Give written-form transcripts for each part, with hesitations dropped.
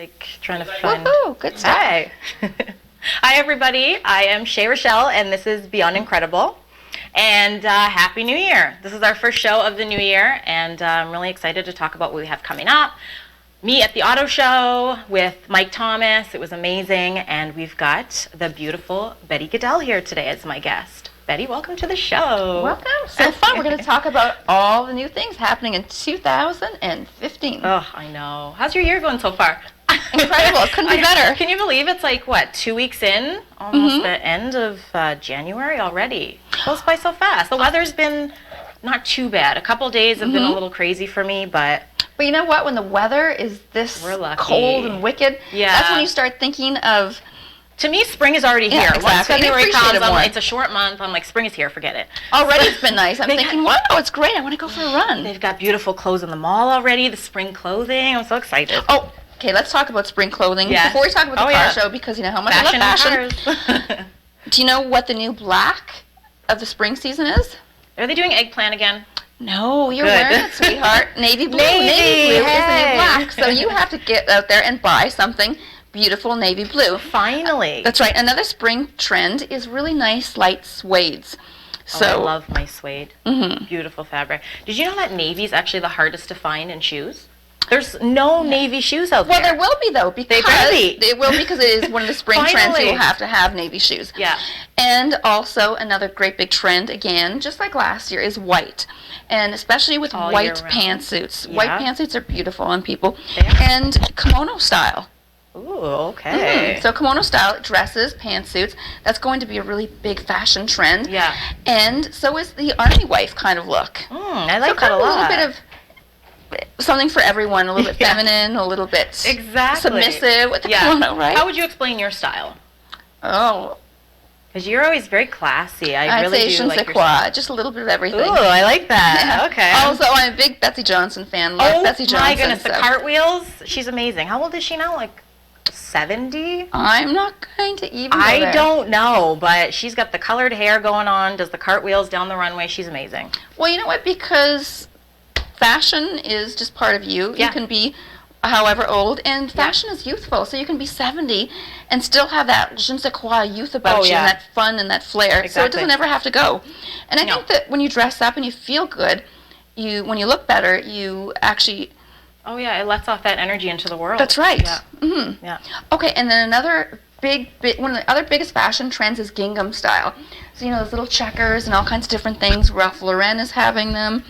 like trying to find. Woohoo! Good stuff. Hi. Hi, everybody. I am Shay Rachelle, and this is Beyond Incredible. And Happy New Year. This is our first show of the new year, and I'm really excited to talk about what we have coming up. Me at the auto show with Mike Thomas. It was amazing, and we've got the beautiful Betty Goodell here today as my guest. Betty, welcome to the show. Welcome. So fun. We're going to talk about all the new things happening in 2015. Oh, I know. How's your year going so far? Incredible. Couldn't be better. Can you believe it's like, what, 2 weeks in? Almost the end of January already. It goes by so fast. The weather's been not too bad. A couple days have been a little crazy for me, but you know what? When the weather is this cold and wicked, that's when you start thinking of... To me, spring is already here. Yeah, exactly. Once February comes, it's a short month. I'm like, spring is here, forget it. Already it's been nice. I'm thinking, wow, it's great. I want to go for a run. They've got beautiful clothes in the mall already, the spring clothing. I'm so excited. Oh, okay, let's talk about spring clothing before we talk about the car show, because you know how much I love fashion. Do you know what the new black of the spring season is? Are they doing eggplant again? No, you're wearing it, sweetheart. Navy blue. Navy blue is the new black. So you have to get out there and buy something beautiful navy blue. Finally. That's right. Another spring trend is really nice light suedes. So I love my suede. Beautiful fabric. Did you know that navy is actually the hardest to find in shoes? There's no navy shoes out there. Well, there will be, though, because it will, because it is one of the spring trends. You will have navy shoes. Yeah. And also another great big trend, again, just like last year, is white. And especially with white pantsuits. Yeah. White pantsuits are beautiful on people. And kimono style. Ooh, okay. So kimono style dresses, pantsuits, that's going to be a really big fashion trend. Yeah. And so is the army wife kind of look. I like that a lot. A little bit of something for everyone, a little bit feminine, a little bit submissive with the kimono, right? How would you explain your style? Oh. Because you're always very classy. I really do like your style. Just a little bit of everything. Ooh, I like that. Yeah. Okay. Also, I'm a big Betsy Johnson fan. Love Betsy Johnson. Oh my goodness, the cartwheels. She's amazing. How old is she now? Like 70? I'm not going to even I don't know, but she's got the colored hair going on, does the cartwheels down the runway. She's amazing. Well, you know what? Because fashion is just part of you. You can be however old, and fashion is youthful, so you can be 70 and still have that je ne sais quoi youth about you, and that fun and that flair. So it doesn't ever have to go. And I think that when you dress up and you feel good, when you look better, you actually... Oh, yeah, it lets off that energy into the world. That's right. Yeah. Yeah. Okay, and then another one of the other biggest fashion trends is gingham style. So, you know, those little checkers and all kinds of different things. Ralph Lauren is having them.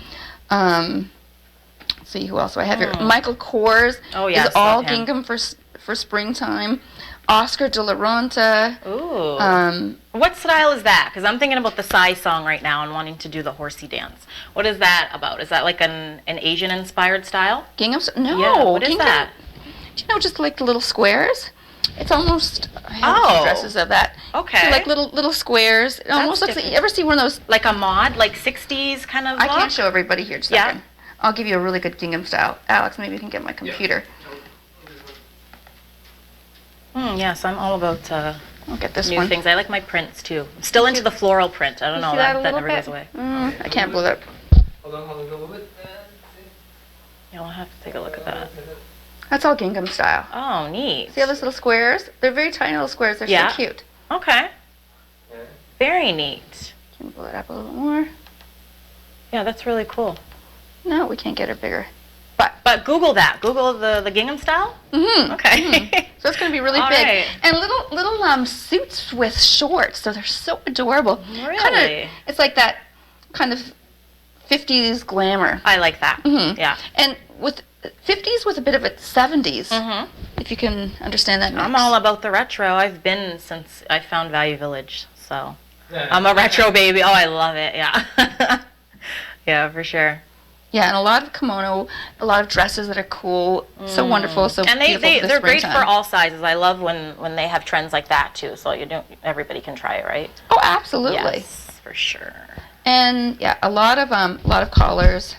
See who else do I have here? Michael Kors is all gingham for springtime. Oscar de la Renta. Ooh. What style is that? Because I'm thinking about the Psy song right now and wanting to do the horsey dance. What is that about? Is that like an Asian-inspired style? Gingham? No. Yeah, what is that? Do you know, just like the little squares? It's almost... I have dresses of that. Okay. So like little squares. It almost looks like... You ever see one of those... Like a mod? Like 60s kind of I can't show everybody here. Just a second. I'll give you a really good gingham style. Alex, maybe you can get my computer. Yes, I'm all about I'll get this new things. I like my prints, too. I'm still into the floral print. I don't know. That never goes away. I can't blow that. Hold on a little bit. Yeah, we'll have to take a look at that. That's all gingham style. Oh, neat. See all those little squares? They're very tiny little squares. They're so cute. Okay. Very neat. Can you blow it up a little more? Yeah, that's really cool. No, we can't get it bigger. But Google that. Google the gingham style? Okay. So it's going to be really big. Right. And little suits with shorts. So they're so adorable. Really? It's like that kind of 50s glamour. I like that. Yeah. And with 50s with a bit of a 70s, if you can understand that mix. I'm all about the retro. I've been since I found Value Village. So I'm a retro baby. Oh, I love it. Yeah. Yeah, for sure. Yeah, and a lot of kimono, a lot of dresses that are cool, so wonderful, so and beautiful for the they're great springtime. for all sizes. I love when they have trends like that too. So everybody can try it, right? Oh, absolutely. Yes, for sure. And yeah, a lot of collars.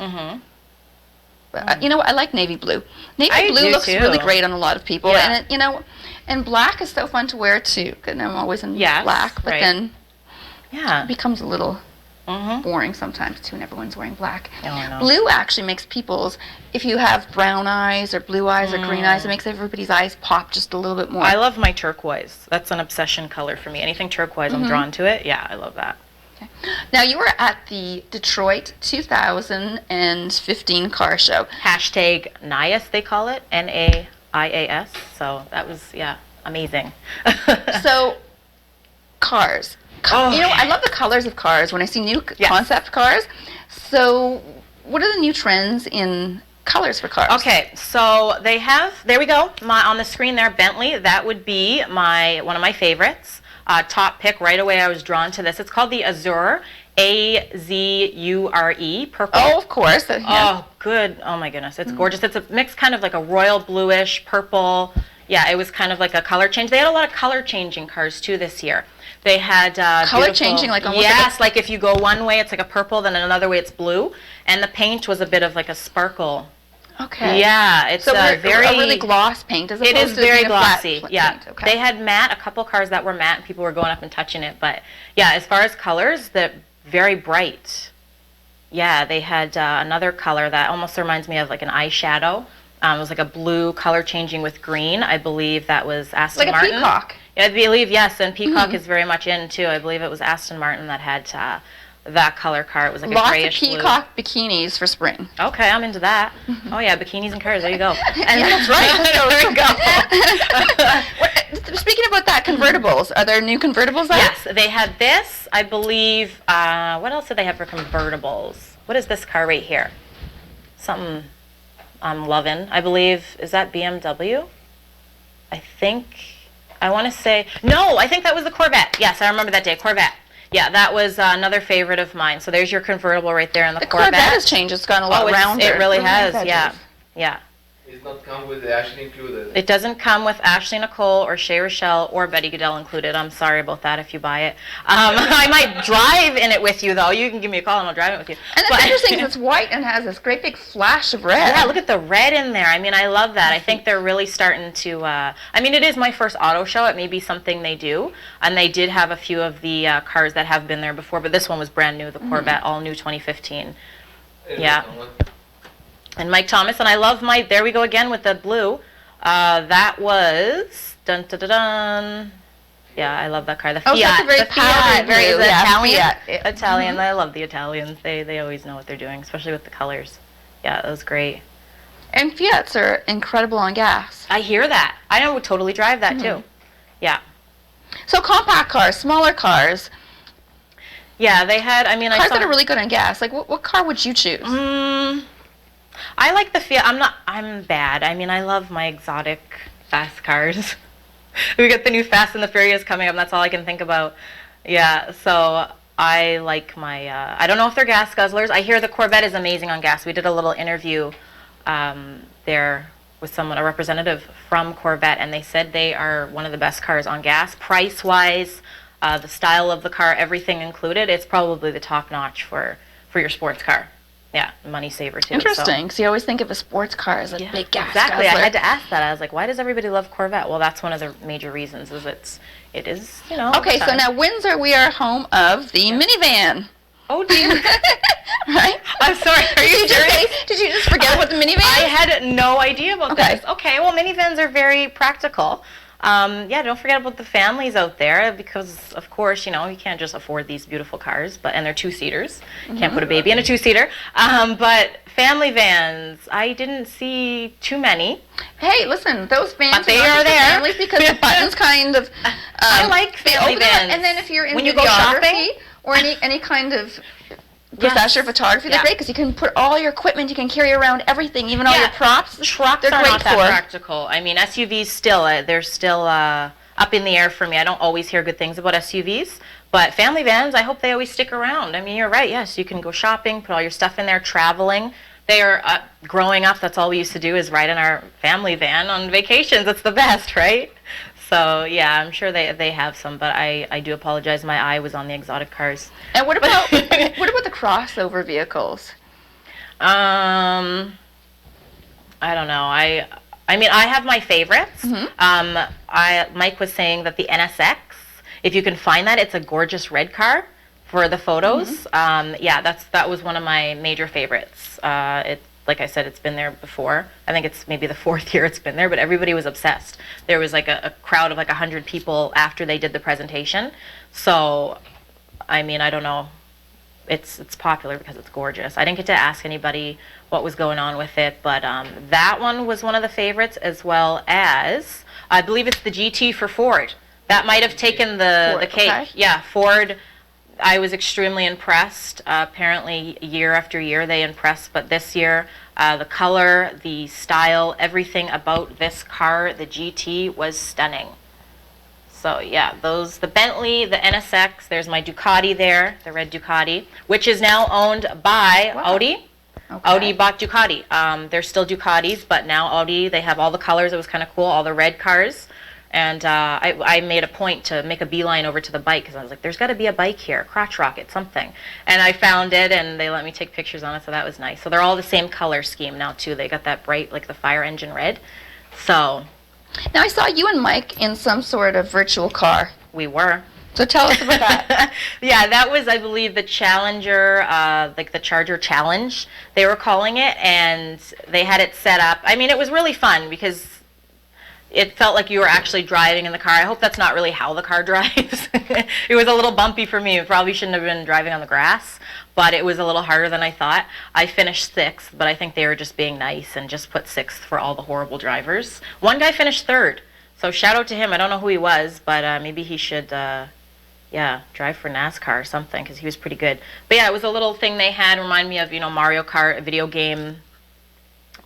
But, you know, I like navy blue. Navy blue looks really great on a lot of people, and you know, and black is so fun to wear too. And I'm always in black, but then it becomes a little boring sometimes too, and everyone's wearing black. Oh, I know. Blue actually makes people's, if you have brown eyes or blue eyes or green eyes, it makes everybody's eyes pop just a little bit more. I love my turquoise. That's an obsession color for me. Anything turquoise, I'm drawn to it. Yeah, I love that. Okay. Now, you were at the Detroit 2015 car show. Hashtag NIAS, they call it, NAIAS. So that was, amazing. So, cars. You know, I love the colors of cars when I see new concept cars. So, what are the new trends in colors for cars? Okay, so they have, there we go, on the screen there, Bentley. That would be one of my favorites. Top pick right away. I was drawn to this. It's called the Azure, Azure, purple. Oh, of course. Oh, good. Oh my goodness, it's gorgeous. It's a mix, kind of like a royal bluish purple. Yeah, it was kind of like a color change. They had a lot of color changing cars too this year. They had color changing, like almost like if you go one way, it's like a purple, then another way it's blue, and the paint was a bit of like a sparkle. Okay. Yeah, it's a really gloss paint. As it is very glossy. Yeah. Paint. Okay. They had matte, a couple cars that were matte, and people were going up and touching it. But yeah, as far as colors, they're very bright. Yeah, they had another color that almost reminds me of like an eyeshadow. It was like a blue color changing with green. I believe that was Aston Martin. Like a peacock. Yeah, I believe, yes, and peacock is very much in too. I believe it was Aston Martin that had that color car. It was like a grayish blue. Lots of peacock bikinis for spring. Okay, I'm into that. Oh yeah, bikinis and cars. There you go. And that's right. There we go. Speaking about that, convertibles. Are there new convertibles out? Yes, they had this. I believe. What else did they have for convertibles? What is this car right here? Something I'm loving. I believe, is that BMW? I think. I want to say no. I think that was the Corvette. Yes, I remember that day. Corvette. Yeah, that was another favorite of mine. So there's your convertible right there in the Corvette. The Corvette has changed. It's gone a lot rounder. It really has, yeah. Yeah. It's not come with the Ashley included. It doesn't come with Ashley, Nicole, or Shay Rachelle, or Betty Goodell included. I'm sorry about that if you buy it. I might drive in it with you, though. You can give me a call and I'll drive it with you. And it's interesting because it's white and has this great big flash of red. Yeah, look at the red in there. I mean, I love that. I think they're really starting to, I mean, it is my first auto show. It may be something they do. And they did have a few of the cars that have been there before, but this one was brand new, the Corvette, all new 2015. Yeah. And Mike Thomas, and I love there we go again with the blue. That was, dun dun dun dun. Yeah, I love that car. The Fiat. So it's a very powdered blue. Italian. Italian. I love the Italians. They always know what they're doing, especially with the colors. Yeah, that was great. And Fiats are incredible on gas. I hear that. I would totally drive that too. Yeah. So compact cars, smaller cars. Yeah, they had, I mean, cars that are really good on gas. Like, what car would you choose? I like the Fiat. I'm bad. I mean, I love my exotic fast cars. We got the new Fast and the Furious coming up, and that's all I can think about. Yeah, so I like my, I don't know if they're gas guzzlers. I hear the Corvette is amazing on gas. We did a little interview there with a representative from Corvette, and they said they are one of the best cars on gas. Price-wise, the style of the car, everything included, it's probably the top notch for your sports car. Yeah, money saver too. Interesting, because you always think of a sports car as a big gas Exactly, guzzler. I had to ask that. I was like, why does everybody love Corvette? Well, that's one of the major reasons. It is, you know. Okay, so now Windsor, we are home of the minivan. Oh dear. Right? I'm sorry. Are you serious? Did you just forget about the minivan? I had no idea about this. Okay, well, minivans are very practical. Yeah, don't forget about the families out there because, of course, you know, you can't just afford these beautiful cars, and they're two-seaters. Can't put a baby in a two-seater. But family vans, I didn't see too many. Hey, listen, those vans they are there. Families because the buttons kind of... I like family vans. And then if you're in when you go shopping or any kind of professional photography, they're great because you can put all your equipment, you can carry around everything, even all your props. Trucks they're are great not that practical. I mean, SUVs still, they're still up in the air for me. I don't always hear good things about SUVs, but family vans, I hope they always stick around. I mean, you're right. Yes, you can go shopping, put all your stuff in there, traveling. They are growing up. That's all we used to do is ride in our family van on vacations. It's the best, right? So yeah, I'm sure they have some, but I do apologize. My eye was on the exotic cars. And what about the crossover vehicles? I don't know. I mean, I have my favorites. Mike was saying that the NSX, if you can find that, it's a gorgeous red car. for the photos. Yeah, that was one of my major favorites. Like I said, it's been there before. I think it's maybe the 4th year it's been there, but everybody was obsessed. There was like a crowd of like 100 people after they did the presentation. So, I mean, I don't know. It's popular because it's gorgeous. I didn't get to ask anybody what was going on with it, but that one was one of the favorites, as well as, I believe it's the GT for Ford. That might have taken the cake. Okay. Yeah, Ford. I was extremely impressed. Apparently, year after year they impress, but this year, the color, the style, everything about this car, the GT, was stunning. So yeah, the Bentley, the NSX, there's my Ducati there, the red Ducati, which is now owned by Audi. Okay. Audi bought Ducati. They're still Ducatis, but now Audi, they have all the colors. It was kind of cool, all the red cars. And I made a point to make a beeline over to the bike because I was like, there's got to be a bike here, crotch rocket, something. And I found it, and they let me take pictures on it, so that was nice. So they're all the same color scheme now, too. They got that bright, like the fire engine red. So Now, I saw you and Mike in some sort of virtual car. we were. So tell us about that. Yeah, that was, I believe, the Challenger, like the Charger Challenge, they were calling it, and they had it set up. I mean, it was really fun because it felt like you were actually driving in the car. I hope that's not really how the car drives. It was a little bumpy for me. It probably shouldn't have been driving on the grass, but it was a little harder than I thought. I finished 6th, but I think they were just being nice and just put 6th for all the horrible drivers. One guy finished 3rd, so shout out to him. I don't know who he was, but maybe he should, drive for NASCAR or something, because he was pretty good. But yeah, it was a little thing they had, remind me of, Mario Kart, a video game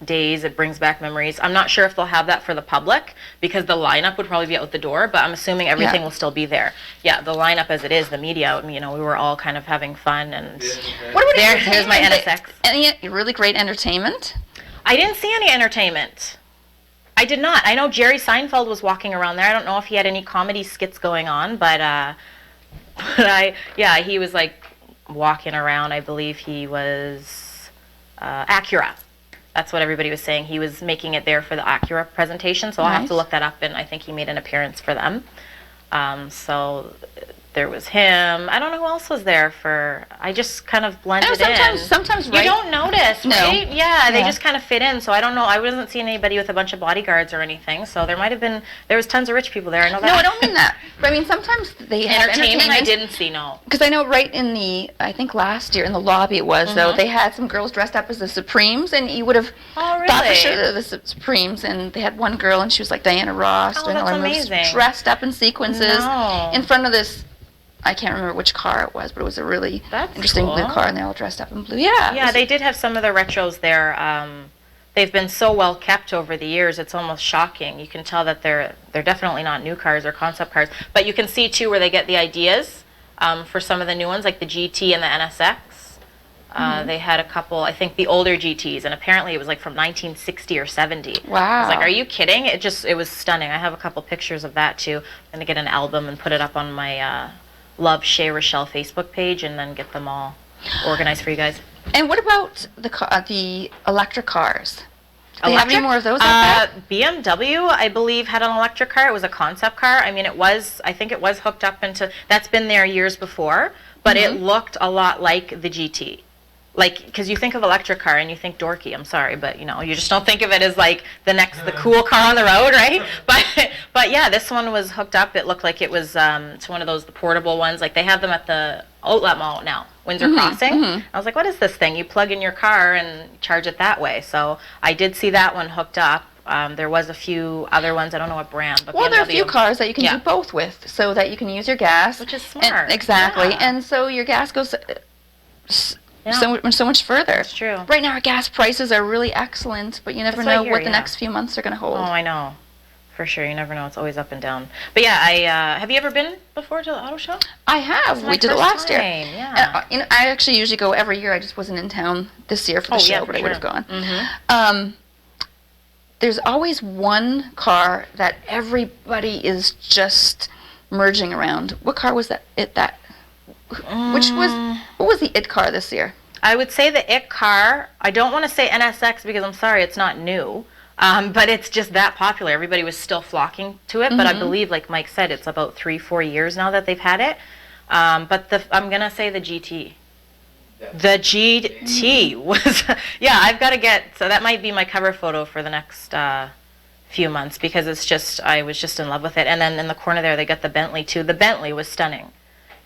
days. It brings back memories. I'm not sure if they'll have that for the public because the lineup would probably be out the door, but I'm assuming everything will still be there. Yeah, the lineup as it is, the media, we were all kind of having fun. And What about here's my NSX. Any really great entertainment? I didn't see any entertainment. I did not. I know Jerry Seinfeld was walking around there. I don't know if he had any comedy skits going on, but he was like walking around. I believe he was Acura. That's what everybody was saying. He was making it there for the Acura presentation, so I'll have to look that up, and I think he made an appearance for them. So there was him. I don't know who else was there for. I just kind of blended in. Sometimes you don't notice, right? No. Yeah, they just kind of fit in. So I don't know. I wasn't seeing anybody with a bunch of bodyguards or anything. So there might have been. There was tons of rich people there. I know that. No, I don't mean that. But I mean sometimes they have entertainment. I didn't see no. Because I know right in I think last year in the lobby it was though, they had some girls dressed up as the Supremes, and you would have thought for sure they're the Supremes. And they had one girl, and she was like Diana Ross, doing all her moves, dressed up in sequences in front of this. I can't remember which car it was, but it was a really interesting blue car, and they all dressed up in blue. Yeah, they did have some of the retros there. They've been so well kept over the years; it's almost shocking. You can tell that they're definitely not new cars or concept cars, but you can see too where they get the ideas for some of the new ones, like the GT and the NSX. They had a couple, I think, the older GTs, and apparently it was like from 1960 or 70. Wow! I was like, are you kidding? It was stunning. I have a couple pictures of that too. I'm gonna get an album and put it up on my Love Shay Rachelle Facebook page, and then get them all organized for you guys. And what about the electric cars? Do they have any more of those out there? BMW, I believe, had an electric car. It was a concept car. I mean, I think it was hooked up into, that's been there years before, but it looked a lot like the GT. Like, because you think of electric car and you think dorky, I'm sorry, but you just don't think of it as like the cool car on the road, right? But yeah, this one was hooked up. It looked like it was to one of those, the portable ones. Like they have them at the outlet mall now, Windsor Crossing. I was like, what is this thing? You plug in your car and charge it that way. So I did see that one hooked up. There was a few other ones. I don't know what brand, but well, there are a few cars that you can do both with, so that you can use your gas, which is smart. Exactly, and so your gas goes so much further. That's true. Right now, our gas prices are really excellent, but you never know what the next few months are going to hold. Oh, I know. For sure. You never know. It's always up and down. But yeah, have you ever been before to the auto show? I have. We did it last year. Yeah. And, I actually usually go every year. I just wasn't in town this year for the show, but I would have gone. There's always one car that everybody is just merging around. What car was that? What was the it car this year? I would say the it car. I don't want to say NSX because I'm sorry, it's not new. But it's just that popular. Everybody was still flocking to it. But I believe, like Mike said, it's about 3-4 years now that they've had it. But I'm going to say the GT. Yeah. The GT was, yeah, I've got to get, so that might be my cover photo for the next few months because I was just in love with it. And then in the corner there, they got the Bentley too. The Bentley was stunning.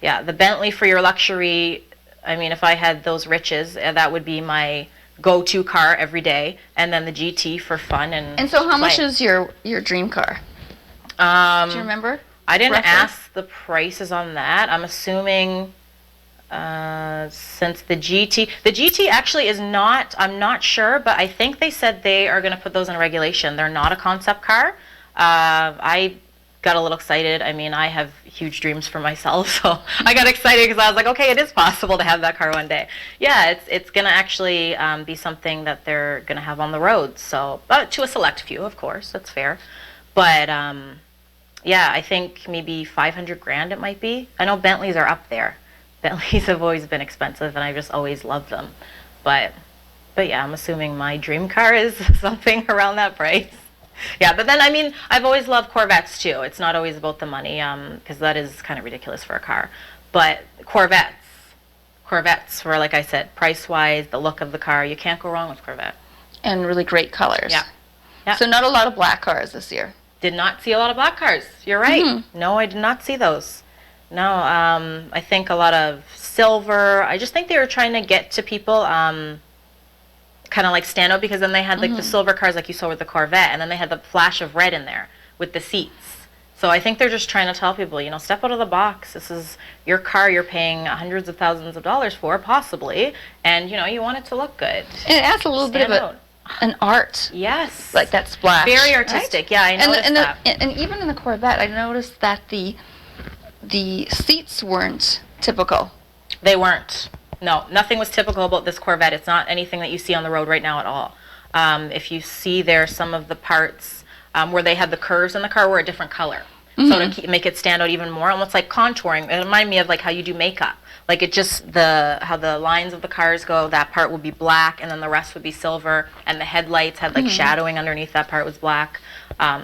Yeah, the Bentley for your luxury, I mean, if I had those riches, that would be my go-to car every day. And then the GT for fun and so how much play. is your dream car? Do you remember? I didn't roughly? ask the prices on that. I'm assuming since the GT actually is not, I'm not sure, but I think they said they are going to put those in regulation. They're not a concept car. I got a little excited. I mean, I have huge dreams for myself, so I got excited because I was like, okay, it is possible to have that car one day. Yeah, it's going to actually be something that they're going to have on the road. So, but to a select few, of course, that's fair. But yeah, I think maybe 500 grand it might be. I know Bentleys are up there. Bentleys have always been expensive, and I just always loved them. But yeah, I'm assuming my dream car is something around that price. Yeah, but then, I mean, I've always loved Corvettes, too. It's not always about the money, because that is kind of ridiculous for a car. But Corvettes were, like I said, price-wise, the look of the car, you can't go wrong with Corvette. And really great colors. Yeah. Yeah. So not a lot of black cars this year. Did not see a lot of black cars. You're right. Mm-hmm. No, I did not see those. No, I think a lot of silver. I just think they were trying to get to people kind of like stand out because then they had like the silver cars like you saw with the Corvette, and then they had the flash of red in there with the seats. So I think they're just trying to tell people, you know, step out of the box. This is your car you're paying hundreds of thousands of dollars for, possibly, and, you know, you want it to look good. And it adds a little bit of an art. Yes. Like that splash. Very artistic. Right? Yeah, I noticed that. And even in the Corvette, I noticed that the seats weren't typical. They weren't. No, nothing was typical about this Corvette. It's not anything that you see on the road right now at all. If you see there, some of the parts where they had the curves in the car were a different color. So to make it stand out even more, almost like contouring. It reminded me of like how you do makeup. Like it just, how the lines of the cars go, that part would be black and then the rest would be silver, and the headlights had like shadowing underneath that part was black.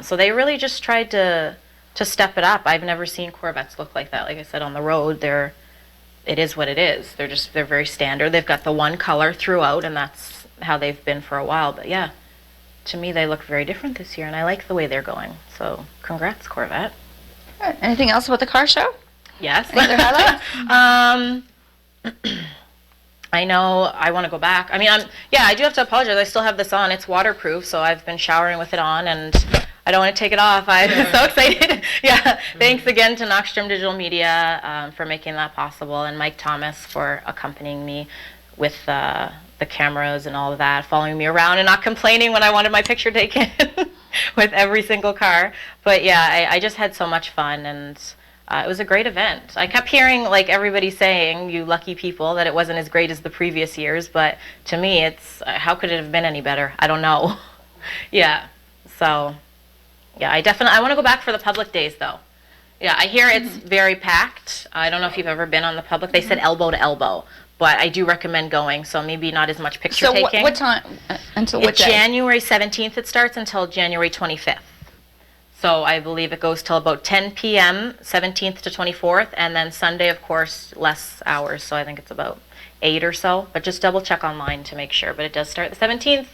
So they really just tried to step it up. I've never seen Corvettes look like that. Like I said, on the road, it is what it is. They're very standard. They've got the one color throughout, and that's how they've been for a while. But yeah, to me, they look very different this year, and I like the way they're going. So congrats, Corvette. Right. Anything else about the car show? Yes. Any other highlights? I know I want to go back. I mean, I do have to apologize. I still have this on. It's waterproof, so I've been showering with it on, and I don't want to take it off. I'm so excited. Yeah. Thanks again to Knockstrom Digital Media for making that possible, and Mike Thomas for accompanying me with the cameras and all of that, following me around and not complaining when I wanted my picture taken with every single car. But yeah, I just had so much fun, and it was a great event. I kept hearing like everybody saying, you lucky people, that it wasn't as great as the previous years, but to me, it's how could it have been any better? I don't know. Yeah. So yeah, I want to go back for the public days though. Yeah, I hear it's very packed. I don't know if you've ever been on the public. They said elbow to elbow, but I do recommend going, so maybe not as much picture taking. So what time, until what day? January 17th it starts until January 25th. So I believe it goes till about 10 p.m., 17th to 24th, and then Sunday, of course, less hours, so I think it's about 8 or so. But just double check online to make sure. But it does start the 17th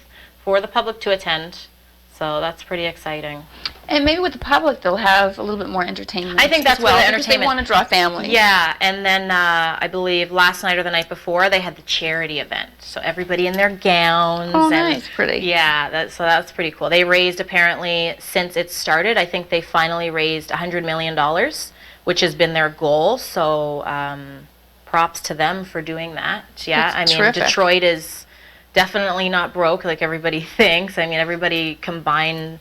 for the public to attend, so that's pretty exciting. And maybe with the public, they'll have a little bit more entertainment. I think that's as well, where the because entertainment. They want to draw families. Yeah, and then I believe last night or the night before they had the charity event. So everybody in their gowns. Oh, and, nice, pretty. Yeah, so that's pretty cool. They raised apparently since it started. I think they finally raised $100 million, which has been their goal. So props to them for doing that. Yeah, That's I mean terrific. Detroit is definitely not broke like everybody thinks. I mean everybody combined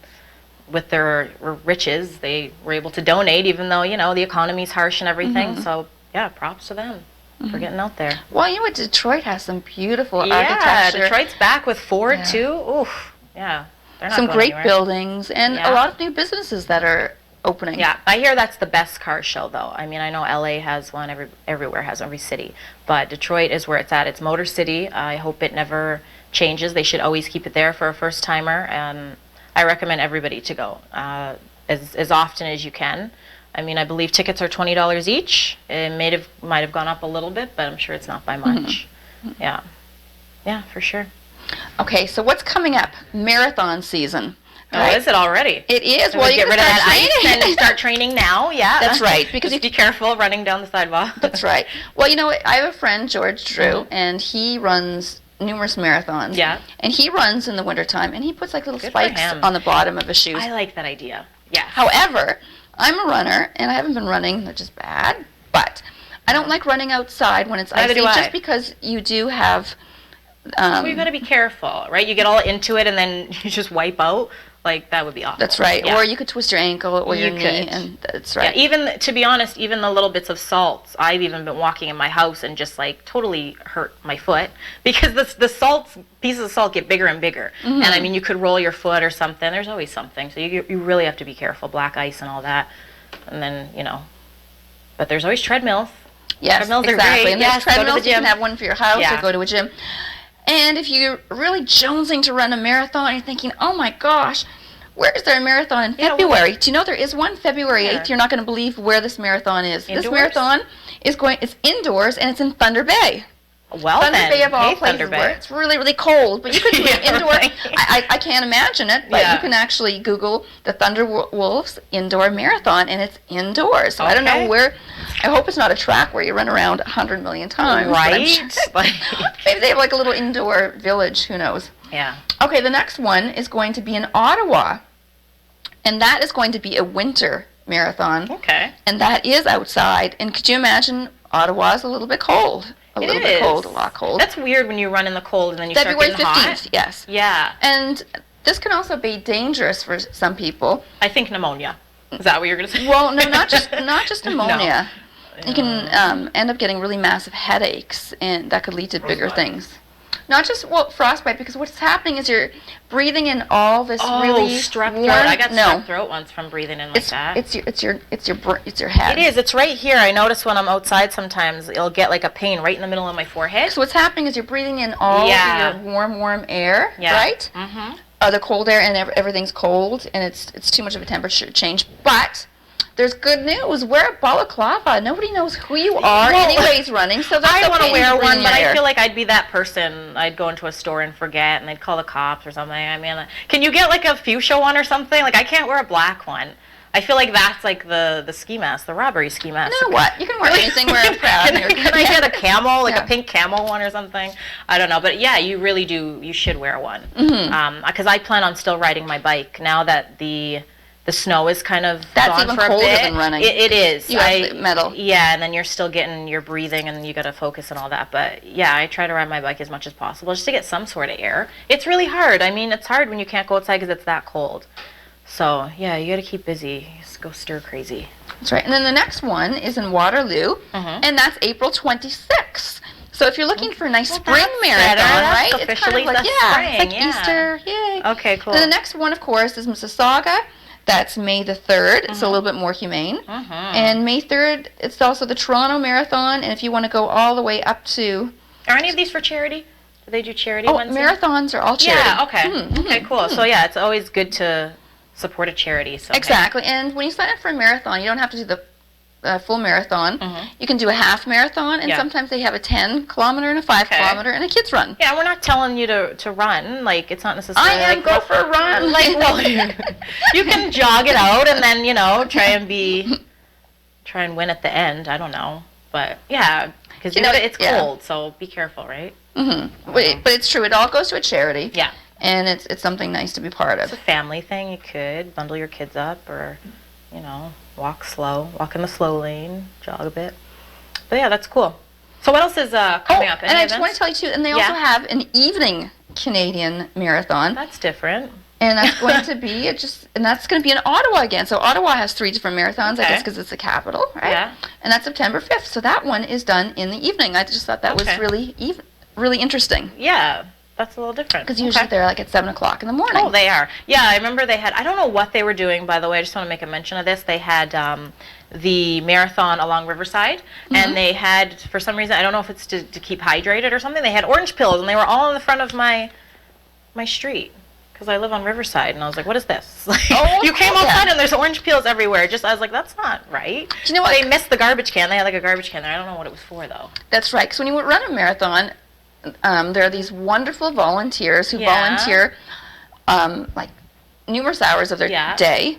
with their riches, they were able to donate, even though, you know, the economy's harsh and everything. So, yeah, props to them for getting out there. Well, you know what? Detroit has some beautiful Yeah, architecture. Detroit's back with Ford, Yeah. too. Oof, yeah. They're not Some going great anywhere. buildings and Yeah. a lot of new businesses that are opening. Yeah, I hear that's the best car show, though. I mean, I know LA has one, everywhere has every city. But Detroit is where it's at. It's Motor City. I hope it never changes. They should always keep it there for a first-timer. I recommend everybody to go as often as you can. I mean, I believe tickets are $20 each. It might have gone up a little bit, but I'm sure it's not by much. Yeah. Yeah, for sure. Okay, so what's coming up? Marathon season. Right? Oh, is it already? It is. So well, you get rid of that ice and start training now. Yeah, that's right. Because just be careful running down the sidewalk. That's right. Well, you know, I have a friend, George Drew, and he runs numerous marathons. Yeah. And he runs in the wintertime, and he puts like little Good spikes on the bottom of his shoes. I like that idea. Yeah. However, I'm a runner, and I haven't been running, which is bad, but I don't like running outside when it's icy, just because you do have... well, you got to be careful, right? You get all into it, and then you just wipe out. Like, that would be awful. That's right. Yeah. Or you could twist your ankle or your knee, and that's right. Yeah, even, to be honest, even the little bits of salt, I've even been walking in my house and just, like, totally hurt my foot because the pieces of salt get bigger and bigger. And, I mean, you could roll your foot or something. There's always something. So you really have to be careful, black ice and all that. And then, you know, but there's always treadmills. Yes, treadmills exactly. are great. And there's treadmills. You can have one for your house Yeah. or go to a gym. And if you're really jonesing to run a marathon, you're thinking, oh, my gosh, where is there a marathon in February? Do you know there is one February 8th? You're not going to believe where this marathon is. Indoors? This marathon it's indoors, and it's in Thunder Bay. Well, Thunder Bay of all places, where it's really, really cold. But you could do it indoor. Right. I can't imagine it, but you can actually Google the Thunder Wolves Indoor Marathon, and it's indoors. So I don't know where. I hope it's not a track where you run around 100 million times. Right. Sure. Maybe they have like a little indoor village. Who knows? Yeah. Okay, the next one is going to be in Ottawa, and that is going to be a winter marathon. Okay. And that is outside. And could you imagine, Ottawa's a little bit cold. A lot cold. That's weird when you run in the cold and then you February start getting 15th, hot. yes. Yeah. And this can also be dangerous for some people. I think pneumonia. Is that what you're going to say? Well, no, not just pneumonia. No. You can end up getting really massive headaches, and that could lead to bigger things. Not just frostbite, because what's happening is you're breathing in all this really strep warm. throat. I got strep throat once from breathing in like that. It's your head. It is. It's right here. I notice when I'm outside sometimes it'll get like a pain right in the middle of my forehead. So what's happening is you're breathing in all your warm air, right? Mm-hmm. The cold air, and everything's cold, and it's too much of a temperature change. But there's good news. Wear a balaclava. Nobody knows who you are anyways running, so that's I want to wear one, but I I feel like I'd be that person. I'd go into a store and forget, and they'd call the cops or something. I mean, can you get like a fuchsia one or something? Like, I can't wear a black one. I feel like that's like the ski mask, the robbery ski mask. You know what? You can wear anything, wear a proud. Can I get a camel, like a pink camel one or something? I don't know, but yeah, you really do. You should wear one. Because I plan on still riding my bike now that the snow is kind of gone for a bit. That's even colder than running. It is. You have the metal. Yeah, and then you're still getting your breathing, and you got to focus and all that. But yeah, I try to ride my bike as much as possible just to get some sort of air. It's really hard. I mean, it's hard when you can't go outside because it's that cold. So yeah, you got to keep busy. Just go stir crazy. That's right. And then the next one is in Waterloo, and that's April 26th. So if you're looking for a nice spring marathon, right? It's kind of like it's like Easter. Yay. Okay, cool. And the next one, of course, is Mississauga. That's May the 3rd. It's a little bit more humane. And May 3rd, it's also the Toronto Marathon. And if you want to go all the way up to... Are any of these for charity? Do they do charity ones? Marathons are all charity. Yeah, okay. Okay, cool. So yeah, it's always good to support a charity. So exactly. And when you sign up for a marathon, you don't have to do the full marathon. You can do a half marathon, and sometimes they have a 10-kilometer and a 5-kilometer and a kids run. Yeah, we're not telling you to run. Like, it's not necessarily. I am go for a run. Like, well, you can jog it out and then try and win at the end. I don't know, but yeah, because it's cold, so be careful, right? But it's true. It all goes to a charity. Yeah. And it's something nice to be part of. It's a family thing. You could bundle your kids up, or walk slow, walk in the slow lane, jog a bit. But yeah, that's cool. So what else is coming up? And I just want to tell you too, and they also have an evening Canadian marathon. That's different. And that's going to be that's going to be in Ottawa again. So Ottawa has 3 different marathons, I guess, because it's the capital, right? Yeah. And that's September 5th. So that one is done in the evening. I just thought that was really interesting. Yeah. That's a little different. Because usually they're like at 7 o'clock in the morning. Oh, they are. Yeah, I remember they had, I don't know what they were doing, by the way. I just want to make a mention of this. They had the marathon along Riverside, and they had, for some reason, I don't know if it's to keep hydrated or something, they had orange pills, and they were all in the front of my street. because I live on Riverside, and I was like, what is this? Like, Oh, you came yeah. outside and there's orange peels everywhere. I was like, that's not right. Do you know what? They missed the garbage can. They had like a garbage can there. I don't know what it was for though. That's right. Because when you run a marathon, there are these wonderful volunteers who volunteer like numerous hours of their day,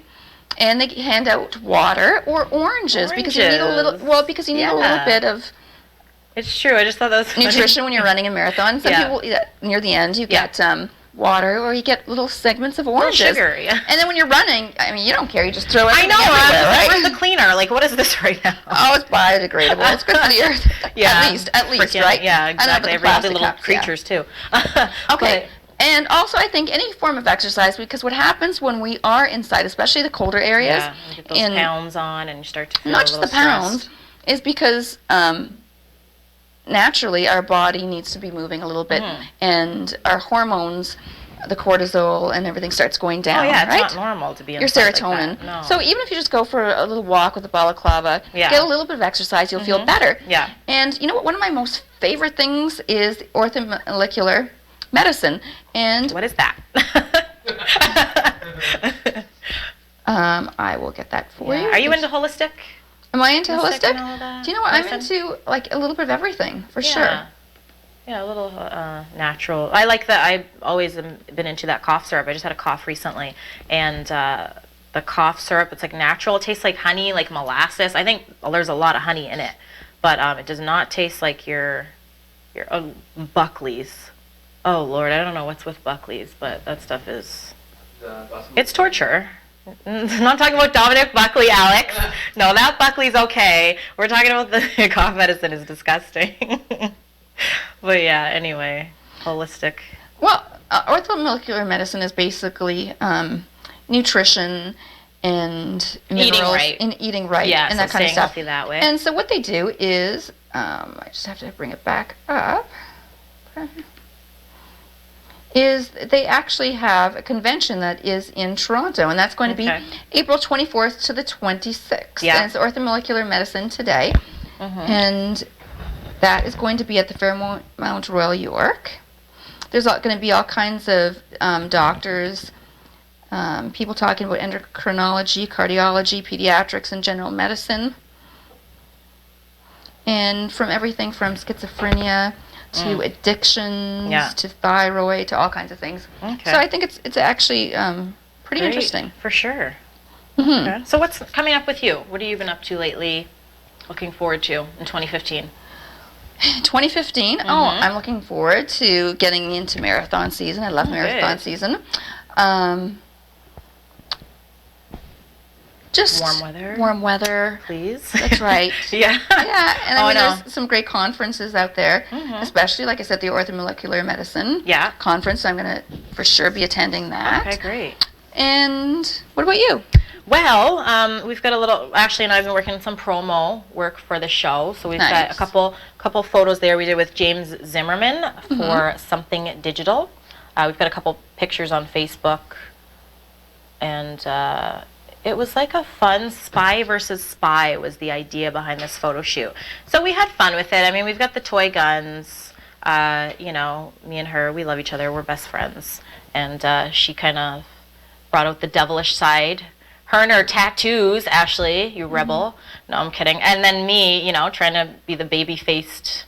and they hand out water or oranges because you need a little. Because you need a little bit of. It's true. I just thought that was funny. Nutrition when you're running a marathon. Some people near the end you get water, or you get little segments of oranges. Sugar, yeah. And then when you're running, I mean, you don't care. You just throw everything everywhere, right? Where's the cleaner? Like, what is this right now? Oh, it's biodegradable. It's good for the earth. At least, freaking, right? Yeah, exactly. Every little cups, creatures too. Okay. And also, I think any form of exercise, because what happens when we are inside, especially the colder areas, you get those pounds on, and you start to feel not a just little the pounds, stressed. is because naturally our body needs to be moving a little bit, and our hormones, the cortisol and everything, starts going down. Oh yeah, it's right? not normal to be your inside serotonin. like that. No. So even if you just go for a little walk with a balaclava, get a little bit of exercise, you'll feel better. Yeah. And you know what? One of my most favorite things is Orthomolecular Medicine. And what is that? I will get that for you. Are you into holistic? Am I into holistic? And all that? Do you know what? I'm into like a little bit of everything, for sure. Yeah, a little natural. I like that. I've always been into that cough syrup. I just had a cough recently, and the cough syrup, it's like natural. It tastes like honey, like molasses. I think there's a lot of honey in it, but it does not taste like your Buckley's. Oh Lord, I don't know what's with Buckley's, but that stuff is it's torture. I'm not talking about Dominic Buckley, Alex. No, that Buckley's okay. We're talking about the cough medicine is disgusting. But yeah, anyway, holistic. Well, orthomolecular medicine is basically nutrition and minerals eating right, yeah, and so that kind of stuff. Healthy that way. And so what they do is, I just have to bring it back up. Is they actually have a convention that is in Toronto, and that's going to be April 24th to the 26th. Yeah. And it's Orthomolecular Medicine today, and that is going to be at the Fairmont Royal York. There's going to be all kinds of doctors, people talking about endocrinology, cardiology, pediatrics, and general medicine, and from everything from schizophrenia to addictions, to thyroid, to all kinds of things. Okay. So I think it's actually pretty interesting. For sure. Okay. So what's coming up with you? What have you been up to lately? Looking forward to in 2015? 2015? I'm looking forward to getting into marathon season. I love marathon season. Just warm weather. Please. That's right. Yeah. Yeah, and I mean, there's some great conferences out there, especially, like I said, the Orthomolecular Medicine conference. So I'm going to for sure be attending that. Okay, great. And what about you? Well, we've got a little. Ashley and I have been working on some promo work for the show, so we've got a couple photos there we did with James Zimmerman for Something Digital. We've got a couple pictures on Facebook, and it was like a fun spy versus spy was the idea behind this photo shoot. So we had fun with it. I mean, we've got the toy guns. You know, me and her, we love each other. We're best friends, and she kind of brought out the devilish side. Her and her tattoos, Ashley, you rebel. No, I'm kidding. And then me, you know, trying to be the baby-faced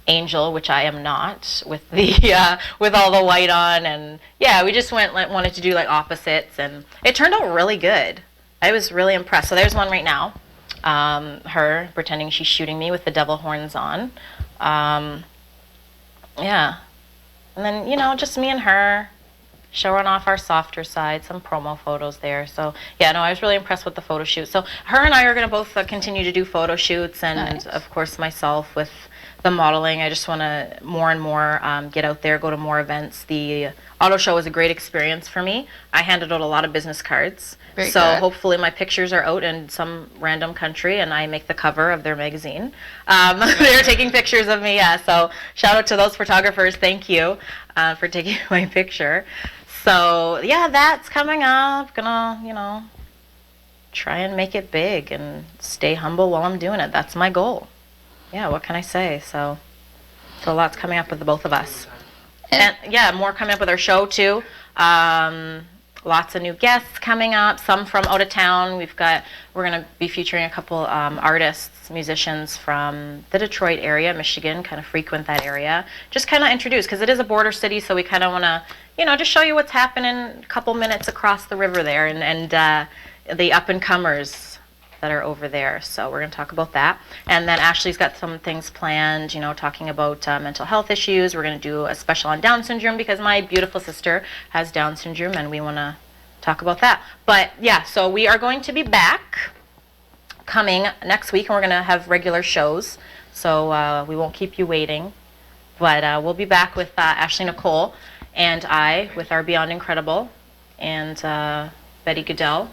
angel, which I am not, with the with all the white on. And yeah, we just wanted to do like opposites, and it turned out really good. I was really impressed. So there's one right now. Her pretending she's shooting me with the devil horns on. Yeah. And then, you know, just me and her. Showing off our softer side, some promo photos there. So, yeah, no, I was really impressed with the photo shoot. So, her and I are going to both continue to do photo shoots, and, of course, myself with the modeling. I just want to more and more get out there, go to more events. The auto show was a great experience for me. I handed out a lot of business cards. Very good. Hopefully my pictures are out in some random country, and I make the cover of their magazine. They're taking pictures of me, yeah. So, shout out to those photographers. Thank you for taking my picture. So, yeah, that's coming up. Gonna, you know, try and make it big and stay humble while I'm doing it. That's my goal. Yeah, what can I say? So a lot's coming up with the both of us. And yeah, more coming up with our show, too. Lots of new guests coming up, some from out of town. We're going to be featuring a couple artists, musicians from the Detroit area, Michigan, kind of frequent that area. Just kind of introduce, because it is a border city, so we kind of want to, just show you what's happening a couple minutes across the river there, and the up-and-comers that are over there. So we're going to talk about that. And then Ashley's got some things planned, talking about mental health issues. We're going to do a special on Down syndrome because my beautiful sister has Down syndrome, and we want to talk about that. But yeah, so we are going to be back coming next week, and we're going to have regular shows. So we won't keep you waiting. But we'll be back with Ashley, Nicole, and I with our Beyond Incredible, and Betty Goodell.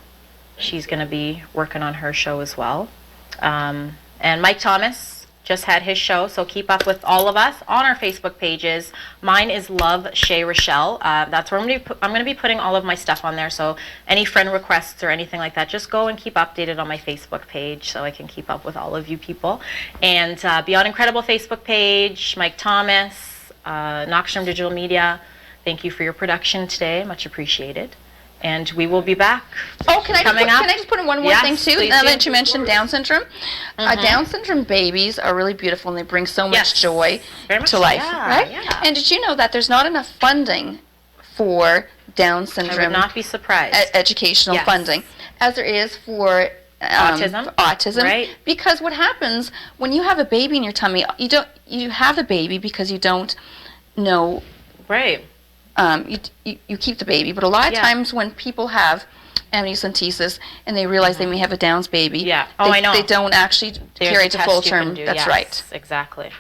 She's going to be working on her show as well. And Mike Thomas just had his show, so keep up with all of us on our Facebook pages. Mine is Love Shay Rachelle. That's where I'm going to be putting all of my stuff on there, so any friend requests or anything like that, just go and keep updated on my Facebook page so I can keep up with all of you people. And Beyond Incredible Facebook page, Mike Thomas, Knockstrom Digital Media, thank you for your production today. Much appreciated. And we will be back. Oh, can I just put in one more thing too? Now that you mentioned Down syndrome, Down syndrome babies are really beautiful, and they bring so much joy to life, right? Yeah. And did you know that there's not enough funding for Down syndrome? I would not be surprised. Educational funding, as there is for autism, right? Because what happens when you have a baby in your tummy, you have a baby because you don't know, right? You keep the baby, but a lot of times when people have amniocentesis and they realize they may have a Down's baby, I know. They don't actually carry it to full term. That's right. Exactly.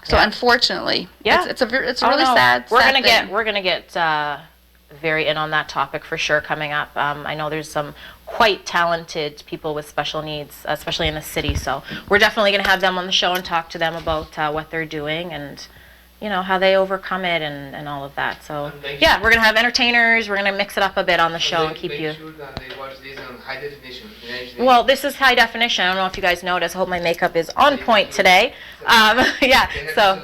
So unfortunately, it's a really sad. We're gonna get very in on that topic for sure coming up. I know there's some quite talented people with special needs, especially in the city. So we're definitely gonna have them on the show and talk to them about what they're doing and how they overcome it and all of that. So yeah, we're gonna have entertainers. We're gonna mix it up a bit on the show and keep you. Sure that they watch this on high definition. Well, this is high definition. I don't know if you guys noticed. I hope my makeup is on point today. So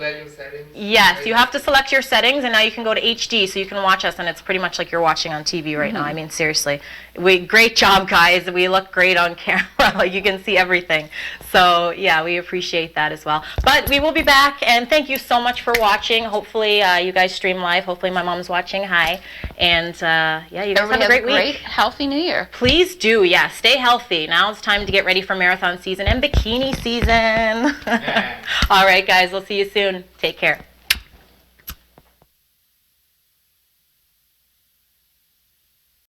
yes, you have to select your settings, and now you can go to HD, so you can watch us, and it's pretty much like you're watching on TV right now. I mean, seriously, great job, guys. We look great on camera. You can see everything. So yeah, we appreciate that as well. But we will be back, and thank you so much for watching. Hopefully, you guys stream live. Hopefully, my mom's watching. Hi, and you guys have a great week. Healthy New Year. Please do. Yeah, stay healthy. Now it's time to get ready for marathon season and bikini season. All right, guys. We'll see you soon. Take care.